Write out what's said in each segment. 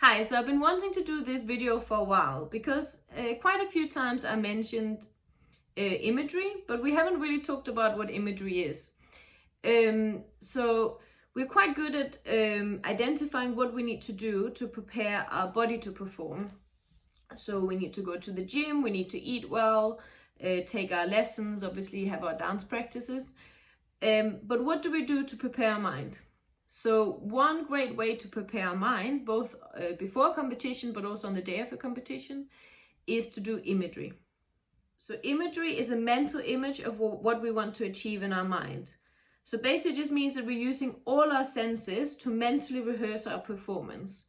Hi, so I've been wanting to do this video for a while because quite a few times I mentioned imagery, but we haven't really talked about what imagery is. So we're quite good at identifying what we need to do to prepare our body to perform. So we need to go to the gym, we need to eat well, take our lessons, obviously have our dance practices. But what do we do to prepare our mind? So one great way to prepare our mind, both before a competition but also on the day of a competition, is to do imagery. So imagery is a mental image of what we want to achieve in our mind. So basically it just means that we're using all our senses to mentally rehearse our performance.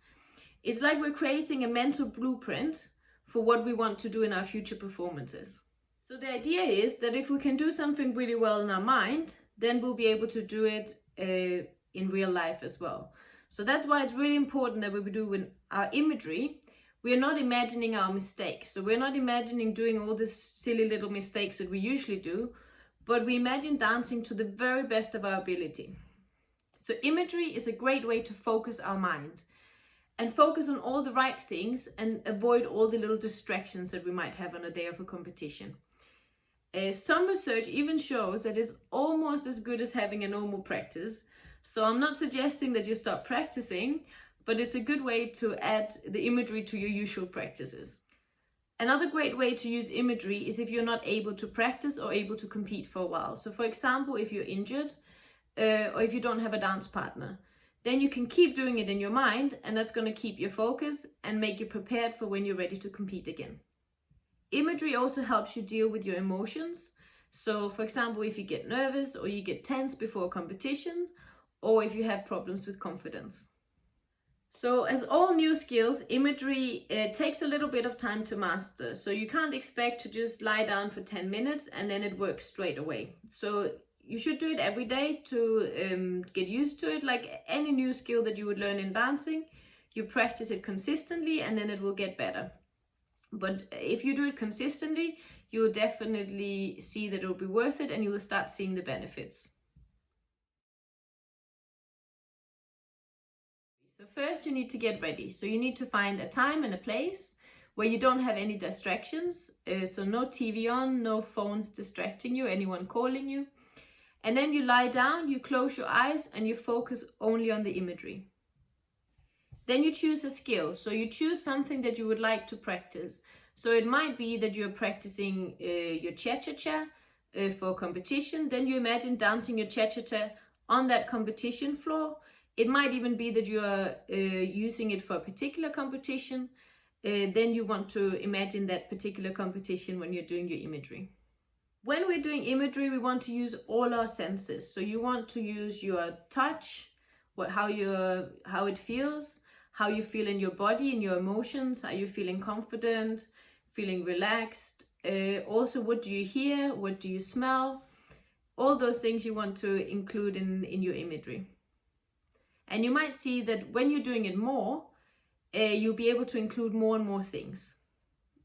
It's like we're creating a mental blueprint for what we want to do in our future performances. So the idea is that if we can do something really well in our mind, then we'll be able to do it in real life as well. So that's why it's really important that we do with our imagery, we are not imagining our mistakes. So we're not imagining doing all these silly little mistakes that we usually do, but we imagine dancing to the very best of our ability. So imagery is a great way to focus our mind and focus on all the right things and avoid all the little distractions that we might have on a day of a competition. Some research even shows that it's almost as good as having a normal practice. So I'm not suggesting that you stop practicing, but it's a good way to add the imagery to your usual practices. Another great way to use imagery is if you're not able to practice or able to compete for a while. So for example, if you're injured or if you don't have a dance partner, then you can keep doing it in your mind, and that's going to keep your focus and make you prepared for when you're ready to compete again. Imagery also helps you deal with your emotions. So for example, if you get nervous or you get tense before a competition, or if you have problems with confidence. So as all new skills, imagery takes a little bit of time to master. So you can't expect to just lie down for 10 minutes and then it works straight away. So you should do it every day to get used to it. Like any new skill that you would learn in dancing, you practice it consistently and then it will get better. But if you do it consistently, you will definitely see that it will be worth it and you will start seeing the benefits. So first you need to get ready. So you need to find a time and a place where you don't have any distractions. So no TV on, no phones distracting you, anyone calling you. And then you lie down, you close your eyes and you focus only on the imagery. Then you choose a skill. So you choose something that you would like to practice. So it might be that you're practicing your cha-cha-cha for a competition. Then you imagine dancing your cha-cha-cha on that competition floor. It might even be that you are using it for a particular competition. Then you want to imagine that particular competition when you're doing your imagery. When we're doing imagery, we want to use all our senses. So you want to use your touch, how it feels, how you feel in your body, in your emotions, are you feeling confident, feeling relaxed? Also, what do you hear? What do you smell? All those things you want to include in your imagery. And you might see that when you're doing it more, you'll be able to include more and more things.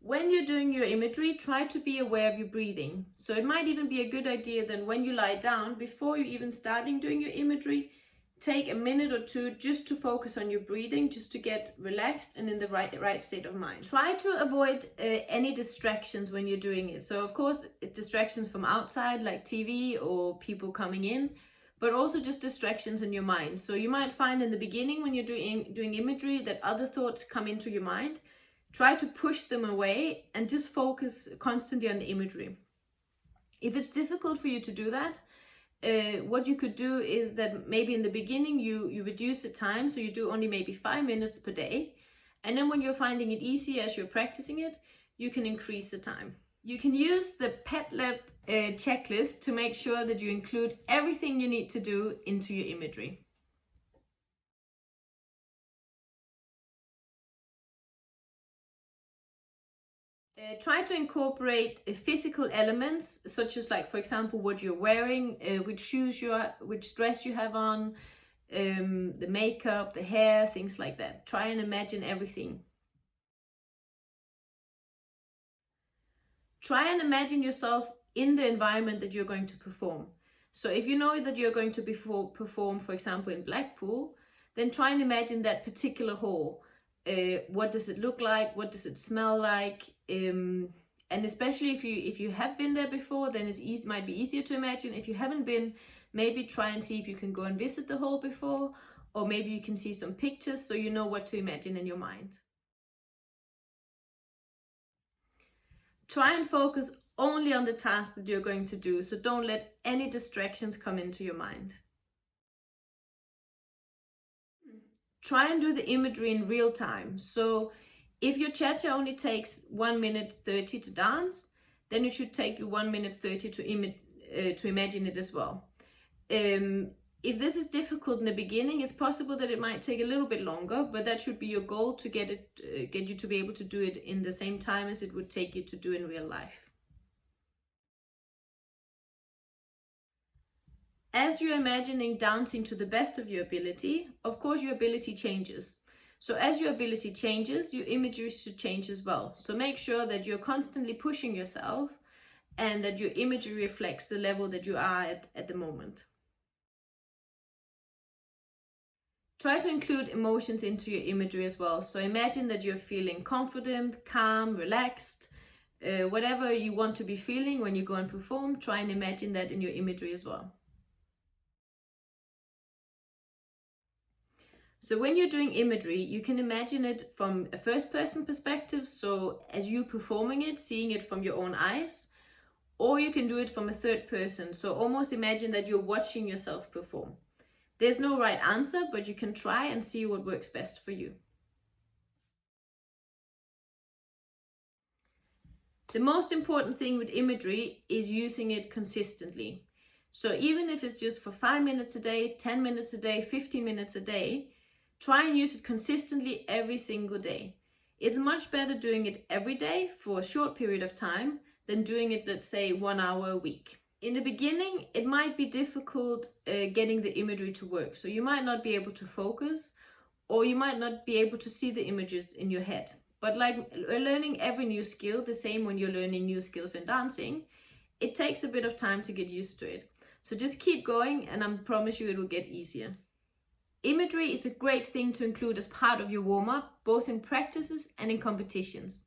When you're doing your imagery, try to be aware of your breathing. So it might even be a good idea that when you lie down, before you even starting doing your imagery, take a minute or two just to focus on your breathing, just to get relaxed and in the right state of mind. Try to avoid any distractions when you're doing it. So of course, it's distractions from outside like TV or people coming in, but also just distractions in your mind. So you might find in the beginning when you're doing imagery that other thoughts come into your mind. Try to push them away and just focus constantly on the imagery. If it's difficult for you to do that, what you could do is that maybe in the beginning you reduce the time, so you do only maybe 5 minutes per day. And then when you're finding it easy as you're practicing it, you can increase the time. You can use the PetLab checklist to make sure that you include everything you need to do into your imagery. Try to incorporate physical elements, such as, like, for example, what you're wearing, which shoes which dress you have on, the makeup, the hair, things like that. Try and imagine everything. Try and imagine yourself in the environment that you're going to perform. So if you know that you're going to perform, for example, in Blackpool, then try and imagine that particular hall. what does it look like, what does it smell like, and especially if you have been there before, then it might be easier to imagine. If you haven't been, maybe try and see if you can go and visit the hall before, or maybe you can see some pictures so you know what to imagine in your mind. Try and focus only on the task that you're going to do, so don't let any distractions come into your mind. Try and do the imagery in real time. So if your cha-cha only takes 1 minute 30 to dance, then it should take you 1 minute 30 to imagine it as well. If this is difficult in the beginning, it's possible that it might take a little bit longer, but that should be your goal, to get you to be able to do it in the same time as it would take you to do in real life. As you're imagining dancing to the best of your ability, of course your ability changes. So as your ability changes, your imagery should change as well. So make sure that you're constantly pushing yourself and that your imagery reflects the level that you are at the moment. Try to include emotions into your imagery as well. So imagine that you're feeling confident, calm, relaxed, whatever you want to be feeling when you go and perform, try and imagine that in your imagery as well. So when you're doing imagery, you can imagine it from a first person perspective, so as you performing it, seeing it from your own eyes, or you can do it from a third person, so almost imagine that you're watching yourself perform. There's no right answer, but you can try and see what works best for you. The most important thing with imagery is using it consistently. So even if it's just for 5 minutes a day, 10 minutes a day, 15 minutes a day, try and use it consistently every single day. It's much better doing it every day for a short period of time than doing it, let's say, 1 hour a week. In the beginning, it might be difficult getting the imagery to work. So you might not be able to focus, or you might not be able to see the images in your head. But like learning every new skill, the same when you're learning new skills in dancing, it takes a bit of time to get used to it. So just keep going, and I promise you it will get easier. Imagery is a great thing to include as part of your warm-up, both in practices and in competitions.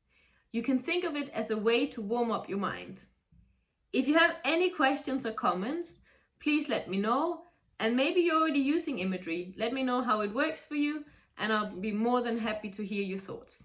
You can think of it as a way to warm up your mind. If you have any questions or comments, please let me know. And maybe you're already using imagery. Let me know how it works for you, and I'll be more than happy to hear your thoughts.